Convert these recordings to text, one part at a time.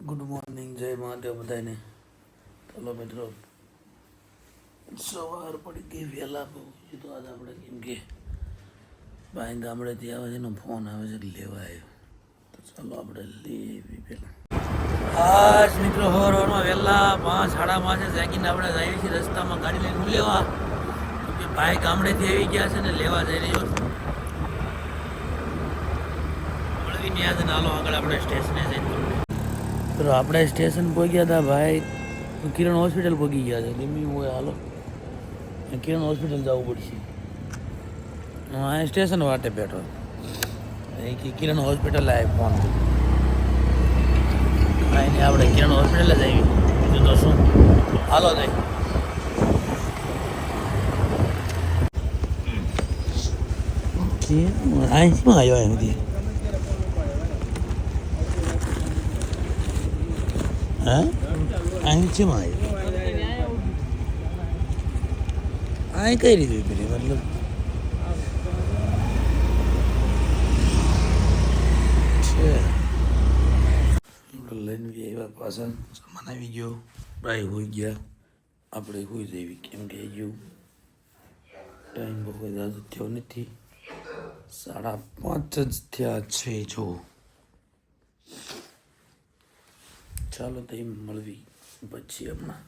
Good morning, જય મહાદેવ બધાને. ચાલો મિત્રો, સવાર પડી ગઈ વહેલા બહુ. એ તો આજે આપણે કેમ કે ભાઈ ગામડેથી આવે છે એનો ફોન આવે છે લેવા આવ્યો, તો ચાલો આપણે લેવી પહેલાં. આજ મિત્રો હવારમાં વહેલા 5, 5:30 જાગીને આપણે જઈએ છીએ. રસ્તામાં ગાડી લઈને લેવા, કે ભાઈ ગામડેથી આવી ગયા છે ને લેવા જઈ રહ્યો છું. મળવીને યાદ ને હાલો આગળ આપણે સ્ટેશને જઈએ. તો આપણે સ્ટેશન પહોંચ્યા હતા ભાઈ, કિરણ હોસ્પિટલ પહોંચી ગયા છે. ગમે હોય હાલો, કિરણ હોસ્પિટલ જવું પડશે. હા, સ્ટેશન વાટે બેઠો કિરણ હોસ્પિટલ આવે ફોન કાંઈ નહીં, આપણે કિરણ હોસ્પિટલ જ આવી. બીજું તો શું, હાલો જાય. અહીં શું આવ્યો એમથી? હા, અહીં છે માં અહીં કઈ રીતે પેલી મતલબ છે લઈને આવ્યા પાછા. સામાન આવી ગયો, ભાઈ હોઈ ગયા, આપણે હોઈ જઈએ કેમ કે ગયું ટાઈમ બહુ જાજો થયો નથી. 5:30 જ થયા છે. જો ચાલો તો મળવી પછી હમણાં.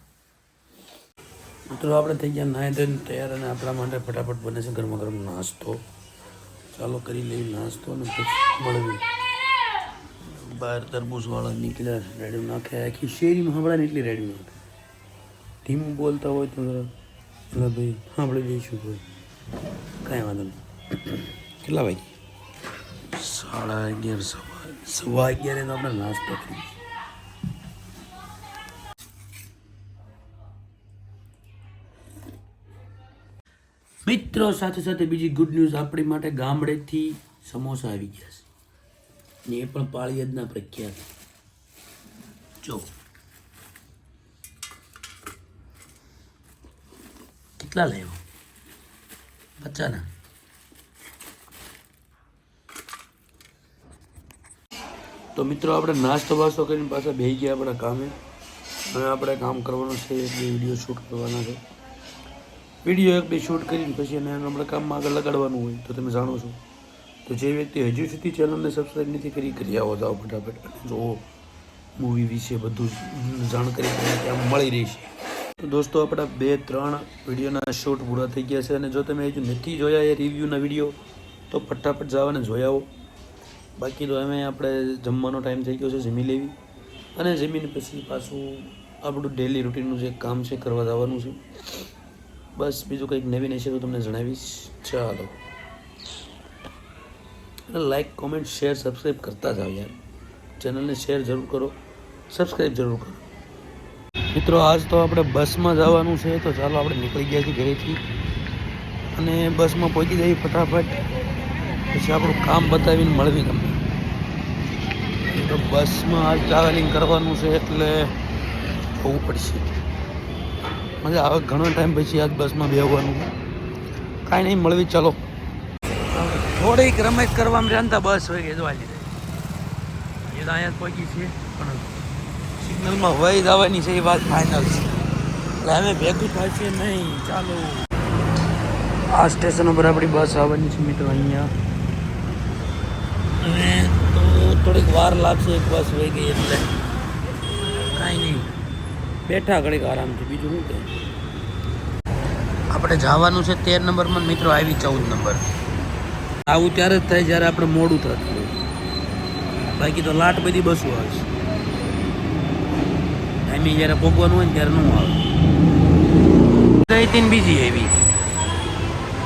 મિત્રો આપણે થઈ ગયા નાહી ધોઈને તૈયાર, અને આપણા માટે ફટાફટ બને છે ગરમા ગરમ નાસ્તો. ચાલો કરી લઈએ નાસ્તો અને પછી મળવી. બહાર તરબૂચવાળા નીકળ્યા, રેડિયો નાખે આખી શેરીમાં સાંભળાને એટલી રેડિયો નાખે. ધીમું બોલતા હોય તો એટલે ભાઈ સાંભળી જઈશું. કોઈ કાંઈ વાંધો નહીં. કેટલા વાગે? 11:30, 11:15 તો આપણે નાસ્તો કરીએ. મિત્રો સાથે સાથે બીજી ગુડ ન્યૂઝ આપણી માટે, ગામડેથી સમોસા આવી ગયા છે ને એ પણ પાળિયાદના પ્રખ્યાત. જો કેટલા લાવ્યો? 50ના. તો મિત્રો આપણે નાસ્તો બાસ્તો કરીને પાછા બેસી ગયા આપણા કામે. હવે આપણે કામ કરવાનું છે, એટલે વિડીયો શૂટ કરવાના છે. વિડીયો એક બે શૂટ કરીને પછી એને આપણે કામમાં આગળ લગાડવાનું હોય. તો તમે જાણો છો, તો જે વ્યક્તિ હજુ સુધી ચેનલને સબસ્ક્રાઈબ નથી કરી આવો જાઓ ફટાફટ, અને જુઓ મૂવી વિશે બધું જાણકારી તમને ત્યાં મળી રહી છે. તો દોસ્તો આપણા 2-3 વિડીયોના શૂટ પૂરા થઈ ગયા છે, અને જો તમે હજુ નથી જોયા એ રિવ્યૂના વિડીયો તો ફટાફટ જવાને જોઈ આવો. બાકી તો અમે આપણે જમવાનો ટાઈમ થઈ ગયો છે, જમી લેવી, અને જમીને પછી પાછું આપણું ડેલી રૂટીનનું જે કામ છે કરવા જવાનું છે. બસ બીજું કંઈક નવીન હશે તો તમને જણાવીશ. ચાલો લાઈક, કોમેન્ટ, શેર, સબસ્ક્રાઈબ કરતા જાઓ યાર. ચેનલને શેર જરૂર કરો, સબસ્ક્રાઈબ જરૂર કરો. મિત્રો આજ તો આપણે બસમાં જવાનું છે, તો ચાલો આપણે નીકળી ગયા છીએ ઘરેથી, અને બસમાં પહોંચી જઈએ ફટાફટ. પછી આપણું કામ બતાવીને મળવી તમને. તો બસમાં આજ ટ્રાવેલિંગ કરવાનું છે એટલે હોવું પડશે. મજા આવે. ઘણો ટાઈમ પછી આજ બસમાં બેસવાનું. કાંઈ નહીં, મળવી. ચાલો થોડીક રમત કરવામાં જાણતા બસ હોય કે જોવા લીધે એ તો અહીંયા પહોંચી છીએ, પણ સિગ્નલમાં વહી જવાની છે એ વાત ફાઇનલ છે, એટલે અમે ભેગું થાય છે નહીં. ચાલો આ સ્ટેશન ઉપર આપણી બસ આવવાની છે મિત્રો અહીંયા, અને તો થોડીક વાર લાગશે. એક બસ વહી ગઈ એટલે કાંઈ નહીં, બેઠા ઘડીક આરામથી. બીજું શું કહે, આપણે જવાનું છે 13 નંબરમાં. મિત્રો આવી 14 નંબર. આવું ત્યારે જ થાય જ્યારે આપણે મોડું થતું હોય, બાકી તો લાટ બધી બસો આવે છે. ટાઈમે જ્યારે ભોગવાનું હોય ને ત્યારે ન આવે. ગઈ બીજી આવી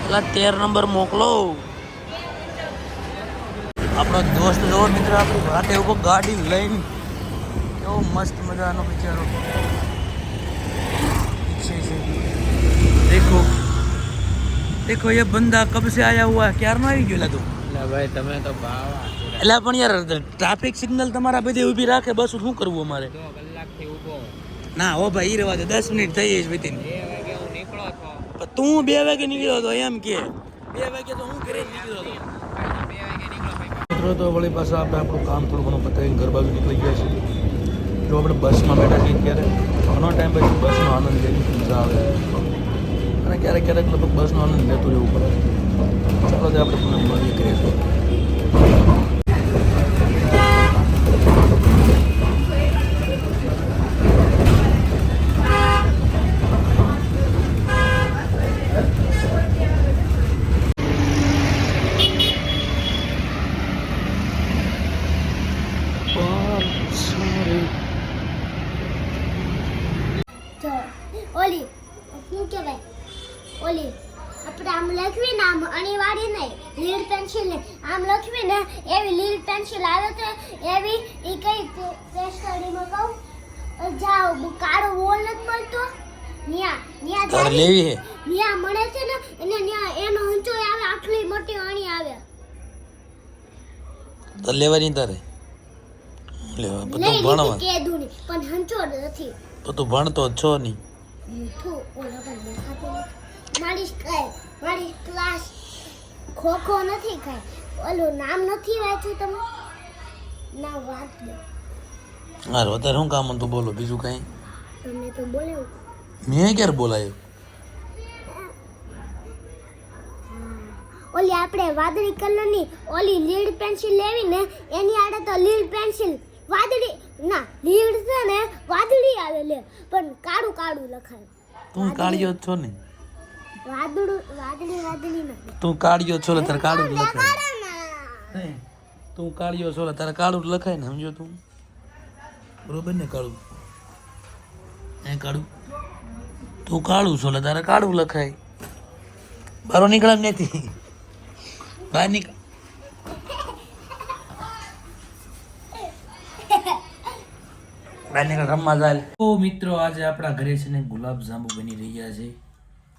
એટલે 13 નંબર મોકલો. આપણો દોસ્ત જો મિત્ર આપણી વાટે ઉભો ગાડી લઈને, કેવો મસ્ત મજાનો બિચારો. देखो देखो ये बंदा कब से आया हुआ है, ક્યારનો આવી ગયો તું? એટલે ભાઈ તમે તો બાવા. એટલે પણ યાર ટ્રાફિક સિગ્નલ તમારા બધે ઊભી રાખે, બસ શું કરવું અમારે? 2 કલાકથી ઊભો. ના હો ભાઈ, ઈ રહેવા દે. 10 મિનિટ થઈ જ વિતિન. 2 વાગે હું નીકળો છો. પણ તું 2 વાગે નીકળ્યો હતો એમ કે? 2 વાગે તો હું ઘરે નીકળ્યો હતો. 2 વાગે નીકળો ભાઈ. મિત્રો તો વળી પાછા આપણે આપણું કામ થોડું ઘણું પતાવીને ઘર બાજુ નીકળી ગયા છે. જો આપણે બસમાં બેઠા છીએ ત્યારે ઘણો ટાઈમ પછી બસનો આનંદ લેવાની મજા આવે અને ક્યારેક ક્યારેક લગભગ બસનો આનંદ લેતું રહેવું પડે. ચાલો તો આપણે પુનઃ મળીએ કરીએ. જો ઓલી શું કહેવાય ઓલી આપણે આમ લખવી ને આમ અનિવાર્ય નહીં લીડ પેન્સિલ ને આમ લખવી ને એવી લીડ પેન્સિલ આવે છે એવી એ કઈ તે સ્ટડીમાં કહું જાઓ કાળો વોલ નથી મળતો ન્યા તારે લેવી હે ન્યા મળે છે ને એને ન્યા એનો હંચો આવે આટલી મોટી અણી આવે તો લેવાની તારે લેવા બધું ભણવા કેદું ની પણ હંચો નથી તો તું ભણતો જ છો નહીં. ઓલા પણ દેખાતો નથી મારી ક્લાસ ખોખો નથી ખાય ઓલું નામ નથી વાંચ્યું તમે ના વાત દો હારું અત્યારે શું કામ હતું બોલો બીજું કાંઈ. તમને તો બોલાવું મેં ક્યારે બોલાયો? ઓલી આપણે વાદળી કલરની ઓલી લીડ પેન્સિલ લેવી ને એની આડે તો લીડ પેન્સિલ વાદળી ના લીડ છે ને વાદળી આવે લે પણ કાળું કાળું લખાય. તું કાળિયો જ છો ને? વાદળી ના તું કાળિયો છો એટલે તારે કાળું જ લખાય. નહીં તું કાળિયો છો એટલે તારે કાળું જ લખાય ને, સમજો તું બરોબર ને? કાળું હે કાળું તું કાળું છો એટલે તારે કાળું લખાય. બારો નીકળામ નથી બહાર નીકળ. રમવા જાય. તો મિત્રો આજે આપણા ઘરે છે ને ગુલાબ જાંબુ બની રહ્યા છે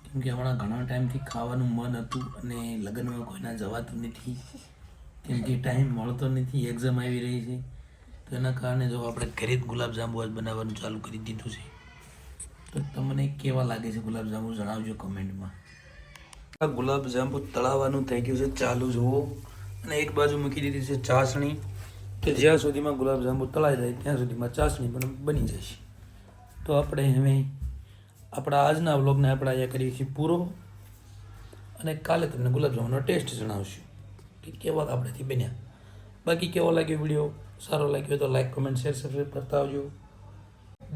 કેમ કે હમણાં ઘણા ટાઈમથી ખાવાનું મન હતું અને લગ્નમાં કોઈના જવાતું નથી કેમ કે ટાઈમ મળતો નથી, એક્ઝામ આવી રહી છે તો એના કારણે જો આપણે ઘરે જ ગુલાબ જાંબુ આજ બનાવવાનું ચાલુ કરી દીધું છે. તો તમને કેવા લાગે છે ગુલાબ જાંબુ જણાવજો કમેન્ટમાં. ગુલાબ જાંબુ તળાવવાનું થઈ ગયું છે ચાલુ જુઓ અને એક બાજુ મૂકી દીધી છે ચાસણી કે જ્યાં સુધીમાં ગુલાબ જાંબુ તળાઈ જાય ત્યાં સુધીમાં ચાસણી પણ બની જશે. તો આપણે હવે આપણા આજના વ્લોગને આપણે અહીંયા કરીએ છીએ પૂરો અને કાલે તમને ગુલાબ જાંબુનો ટેસ્ટ જણાવશું કે કેવા આપણાથી બન્યા. બાકી કેવો લાગ્યો વિડીયો, સારો લાગ્યો તો લાઈક કમેન્ટ શેર સબસ્ક્રાઈબ કરતા આવજો.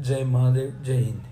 જય મહાદેવ, જય હિન્દ.